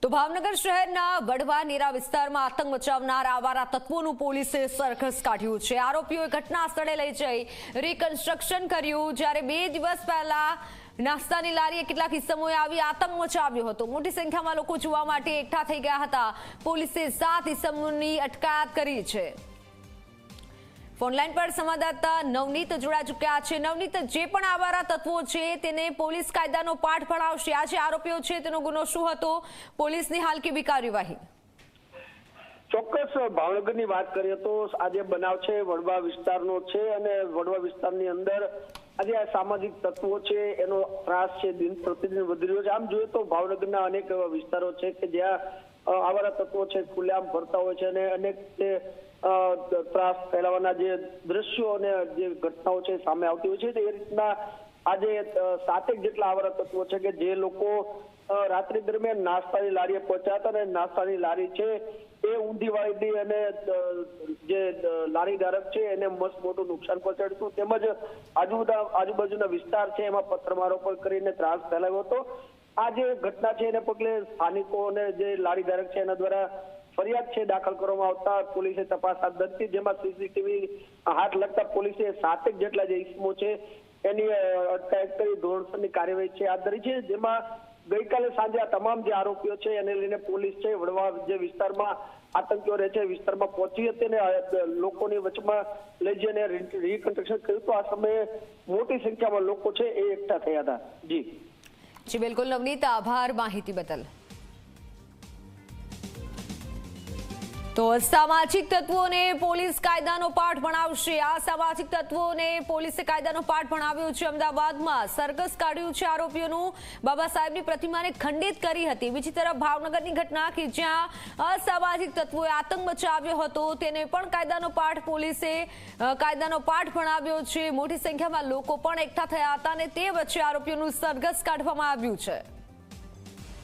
તો ભાવનગર શહેરના વડવા નેરા વિસ્તારમાં આતંક મચાવનાર આવારા તત્વોનું પોલીસે સરઘસ કાઢ્યું છે। આરોપીઓએ ઘટના સ્થળે લઈ જઈ રિકન્સ્ટ્રક્શન કર્યું। જ્યારે 2 દિવસ પહેલા નાસ્તાની લારીએ કેટલાક ઇસમોએ આવી આતંક મચાવ્યો હતો। મોટી સંખ્યામાં લોકો જોવા માટે એકઠા થઈ ગયા હતા। પોલીસે 7 ઇસમોની અટકાયત કરી છે। ફોનલાઈન પર સંવાદદાતા નવનીત જોડા ચૂક્યા છે। નવનીત, જે પણ આવારા તત્વો છે તેને પોલીસ કાયદાનો પાઠ ભણાવશે। આ જે આરોપીઓ છે તેનો ગુનો શું હતો? પોલીસની હાલ કેવી કાર્યવાહી? ચોક્કસ ભાવનગરની વાત કરીએ તો આજે બનાવ છે વડવા વિસ્તારનો છે અને વડવા વિસ્તારની અંદર આજે આ સામાજિક તત્વો છે એનો ત્રાસ છે દિન પ્રતિદિન વધી રહ્યો છે। આમ જોઈએ તો ભાવનગરના અનેક વિસ્તારો છે કે જ્યાં આવારા તત્વો છે ખુલ્લેઆમ ફરતા હોય છે અને અનેક ત્રાસ ફેલાવાના જે દ્રશ્યો અને જે ઘટનાઓ છે સામે આવતી હોય છે। એ રીતના આજે 7 જેટલા આવારા તત્વો છે કે જે લોકો રાત્રિ દરમિયાન નાસ્તાની લારીએ પહોંચ્યા હતા અને નાસ્તાની લારી છે એ ઊંધી વાળી અને જે લારી ધારક છે એને મસ્ત મોટું નુકસાન પહોંચાડ્યું તેમજ આજુબાજુના વિસ્તાર છે એમાં પથ્થરમારો પણ કરીને ત્રાસ ફેલાવ્યો હતો। આ જે ઘટના છે એને પગલે સ્થાનિકો અને જે લારી ધારક છે એના દ્વારા ફરિયાદ છે દાખલ કરવામાં આવતા પોલીસે તપાસ હાથ ધરી, જેમાં સીસીટીવી હાથ લગતા પોલીસે 7 જેટલા જે ઇસમો છે એની અટકાયત કરી ધોરણસરની કાર્યવાહી છે હાથ ધરી છે। જેમાં ગઈકાલે સાંજે આ તમામ જે આરોપીઓ છે એને લઈને પોલીસ છે વડવા જે વિસ્તારમાં આતંકીઓ રહે છે વિસ્તારમાં પહોંચી હતી અને લોકોની વચમાં લઈ જઈને રિકન્સ્ટ્રક્શન કર્યું તો આ સમયે મોટી સંખ્યામાં લોકો છે એ એકઠા થયા હતા। જી બિલકુલ નવનીત, આભાર માહિતી બદલ। તો સામાજિક તત્વોને પોલીસ કાયદાનો પાઠ ભણાવશે। આ સામાજિક તત્વોને પોલીસે કાયદાનો પાઠ ભણાવ્યો છે। અમદાવાદમાં સરઘસ કાઢ્યું છે આરોપીઓનું। બાબા સાહેબની પ્રતિમાને ખંડિત કરી હતી। બીજી તરફ ભાવનગરની ઘટના કે જ્યાં અસામાજિક તત્વોએ આતંક મચાવ્યો હતો તેને પણ કાયદાનો પાઠ પોલીસે કાયદાનો પાઠ ભણાવ્યો છે। મોટી સંખ્યામાં લોકો પણ એકઠા થયા હતા અને તે વચ્ચે આરોપીઓનું સરઘસ કાઢવામાં આવ્યું છે।